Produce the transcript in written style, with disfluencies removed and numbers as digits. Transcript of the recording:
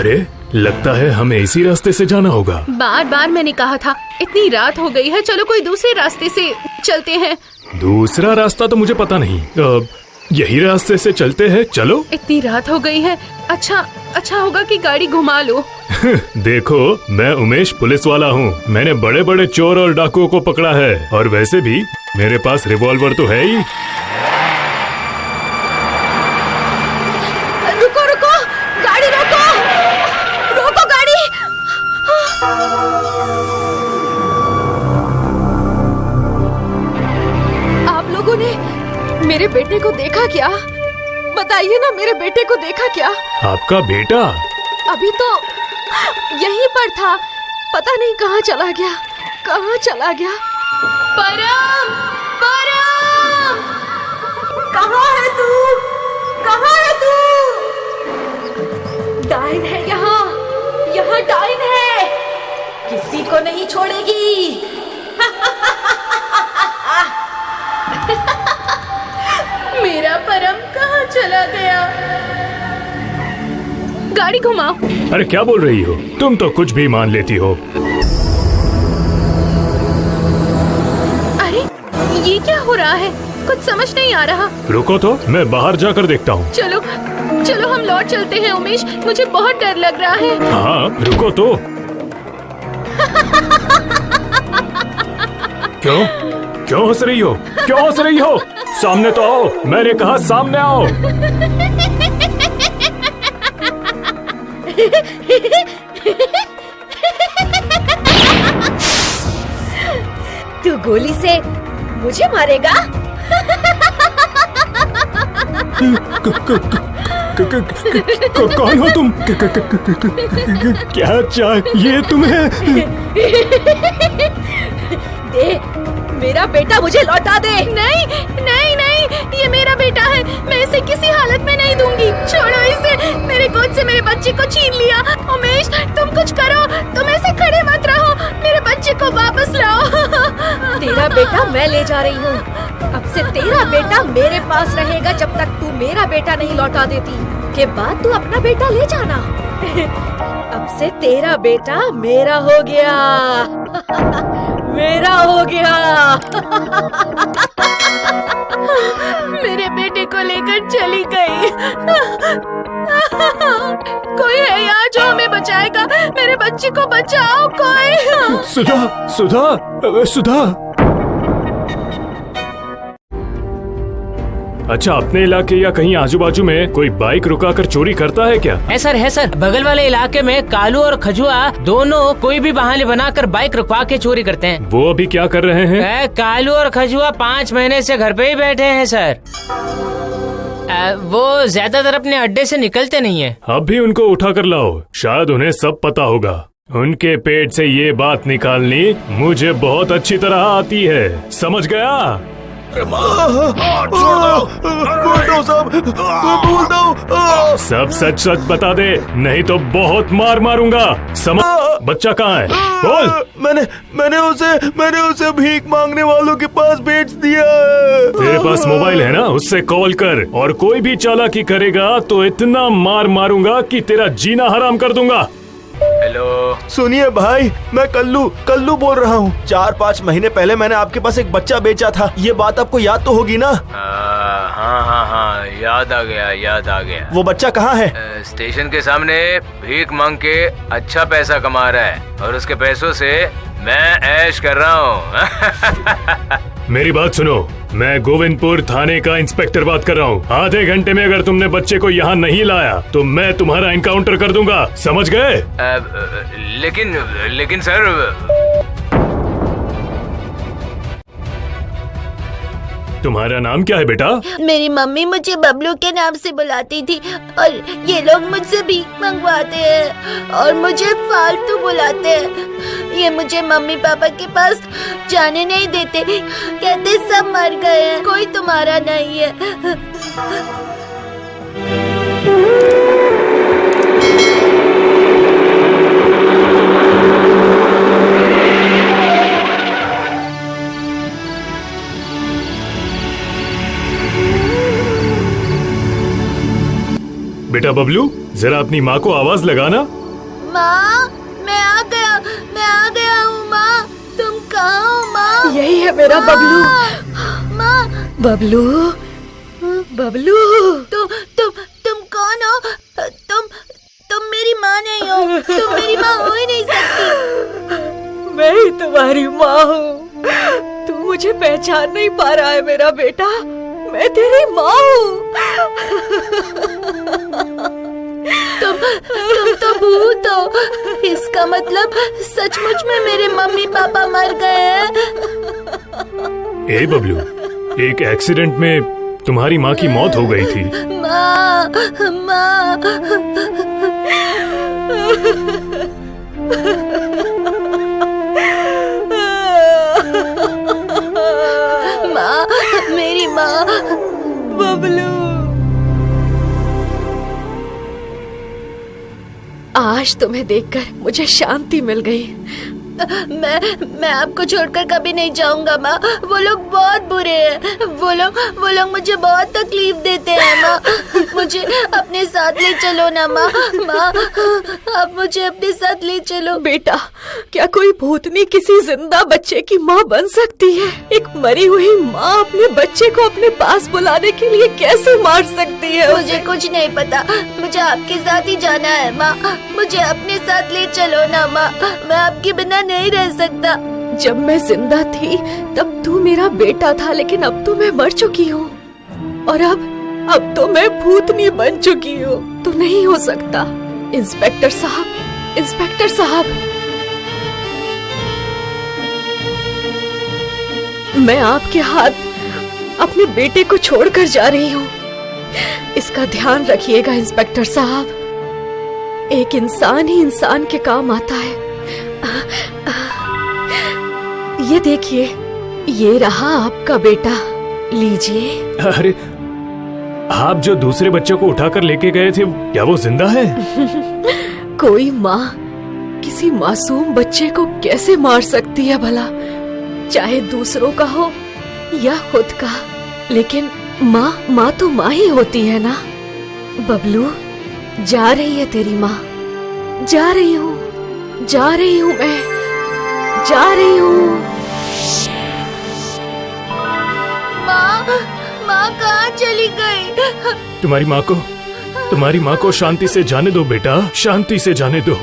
अरे लगता है हमें इसी रास्ते से जाना होगा। बार बार मैंने कहा था, इतनी रात हो गई है, चलो कोई दूसरे रास्ते से चलते हैं। दूसरा रास्ता तो मुझे पता नहीं, यही रास्ते से चलते हैं, चलो। इतनी रात हो गई है, अच्छा होगा कि गाड़ी घुमा लो। देखो, मैं उमेश पुलिस वाला हूँ। मैंने बड़े बड़े चोर और डाकुओं को पकड़ा है, और वैसे भी मेरे पास रिवॉल्वर तो है ही। रुको, गाड़ी रोको गाड़ी। आप लोगों ने मेरे बेटे को देखा क्या? बताइए ना, मेरे बेटे को देखा क्या? आपका बेटा अभी तो यहीं पर था, पता नहीं कहाँ चला गया। परम, कहाँ है तू? डाइन है यहाँ डाइन है, किसी को नहीं छोड़ेगी। मेरा परम कहाँ चला गया? गाड़ी घुमाओ। अरे क्या बोल रही हो? तुम तो कुछ भी मान लेती हो। अरे ये क्या हो रहा है? कुछ समझ नहीं आ रहा। रुको तो, मैं बाहर जाकर देखता हूँ। चलो हम लौट चलते हैं उमेश, मुझे बहुत डर लग रहा है। हाँ रुको तो। क्यों हंस रही हो? सामने तो आओ, मैंने कहा सामने आओ। तू गोली से मुझे मारेगा? कौन हो तुम? क्या चाहिए तुम्हें? दे, मेरा बेटा मुझे लौटा दे। नहीं, ये मेरा बेटा है, मैं इसे किसी हालत में नहीं दूंगी। छोड़ो इसे, मेरे गोद से मेरे बच्चे को छीन लिया। उमेश, तुम कुछ करो, तुम ऐसे खड़े मत रहो, मेरे बच्चे को वापस लाओ। तेरा बेटा मैं ले जा रही हूँ। अब से तेरा बेटा मेरे पास रहेगा जब तक तू मेरा बेटा नहीं लौटा देती। के बाद तू अपना बेटा ले जाना। अब से तेरा बेटा मेरा हो गया। मेरे बेटे को लेकर चली गई। कोई है यहाँ जो हमें बचाएगा? मेरे बच्चे को बचाओ कोई। सुधा। अच्छा, अपने इलाके या कहीं आजू बाजू में कोई बाइक रुकाकर चोरी करता है क्या? है सर, बगल वाले इलाके में कालू और खजुआ दोनों कोई भी बहाने बनाकर बाइक रुकवा के चोरी करते हैं। वो अभी क्या कर रहे हैं? कालू और खजुआ 5 महीने से घर पे ही बैठे हैं सर। वो ज्यादातर अपने अड्डे से निकलते नहीं है। अब भी उनको उठा कर लाओ, शायद उन्हें सब पता होगा। उनके पेट से ये बात निकालनी मुझे बहुत अच्छी तरह आती है, समझ गया? सब सच बता दे, नहीं तो बहुत मारूंगा। समझ? बच्चा कहाँ है? बोल। मैंने उसे भीख मांगने वालों के पास बेच दिया। तेरे पास मोबाइल है ना, उससे कॉल कर, और कोई भी चालाकी करेगा तो इतना मारूंगा कि तेरा जीना हराम कर दूंगा। हेलो, सुनिए भाई, मैं कल्लू बोल रहा हूँ। 4-5 महीने पहले मैंने आपके पास एक बच्चा बेचा था, ये बात आपको याद तो होगी ना? हाँ, याद आ गया। वो बच्चा कहाँ है? स्टेशन के सामने भीख मांग के अच्छा पैसा कमा रहा है, और उसके पैसों से मैं ऐश कर रहा हूँ। मेरी बात सुनो, मैं गोविंदपुर थाने का इंस्पेक्टर बात कर रहा हूँ। आधे घंटे में अगर तुमने बच्चे को यहाँ नहीं लाया तो मैं तुम्हारा एनकाउंटर कर दूंगा, समझ गए? लेकिन सर। तुम्हारा नाम क्या है बेटा? मेरी मम्मी मुझे बबलू के नाम से बुलाती थी, और ये लोग मुझसे भीख मंगवाते हैं और मुझे फालतू बुलाते हैं। ये मुझे मम्मी पापा के पास जाने नहीं देते, कहते सब मर गए हैं, कोई तुम्हारा नहीं है। बेटा बबलू, जरा अपनी माँ को आवाज लगाना। माँ, मैं आ गया हूँ माँ। तुम कहाँ हो माँ? यही है मेरा बबलू। माँ, बबलू, बबलू, तुम कौन हो? तुम मेरी माँ नहीं हो। तुम मेरी माँ हो ही नहीं सकती। मैं ही तुम्हारी माँ हूँ। तू मुझे पहचान नहीं पा रहा है मेरा बेटा। मैं तेरी माँ हूँ। तुम तो भूत हो। इसका मतलब सचमुच में मेरे मम्मी पापा मर गए हैं। ए बबलू, एक एक्सीडेंट में तुम्हारी माँ की मौत हो गई थी। माँ, माँ, माँ, मेरी माँ। बबलू, आज तुम्हें देखकर मुझे शांति मिल गई। मैं आपको छोड़कर कभी नहीं जाऊंगा माँ। वो लोग बहुत बुरे हैं। वो लोग मुझे बहुत तकलीफ देते हैं माँ। मुझे अपने साथ ले चलो ना माँ। माँ, आप मुझे अपने साथ ले चलो। बेटा, क्या कोई भूतनी किसी जिंदा बच्चे की माँ बन सकती है? एक मरी हुई माँ अपने बच्चे को अपने पास बुलाने के लिए कैसे मार सकती है उसे? मुझे कुछ नहीं पता। मुझे आपके साथ ही जाना है माँ। मुझे अपने साथ ले चलो ना माँ। मैं आपके बिना नहीं रह सकता। जब मैं जिंदा थी तब तू मेरा बेटा था, लेकिन अब तो मैं मर चुकी हूँ और अब तो मैं भूतनी बन चुकी हूँ। तो नहीं हो सकता। इंस्पेक्टर साहब, इंस्पेक्टर साहब, मैं आपके हाथ अपने बेटे को छोड़कर जा रही हूँ। इसका ध्यान रखिएगा इंस्पेक्टर साहब। एक इंसान ही इंसान के काम आता है। ये देखिए, ये रहा आपका बेटा, लीजिए। अरे, आप जो दूसरे बच्चों को उठाकर लेके गए थे, क्या वो जिंदा है? कोई माँ किसी मासूम बच्चे को कैसे मार सकती है भला? चाहे दूसरों का हो या खुद का, लेकिन माँ तो माँ ही होती है ना। बबलू, जा रही है तेरी माँ। जा रही हूँ मैं, जा रही हूँ। माँ कहाँ चली गई? तुम्हारी माँ को शांति से जाने दो बेटा, शांति से जाने दो।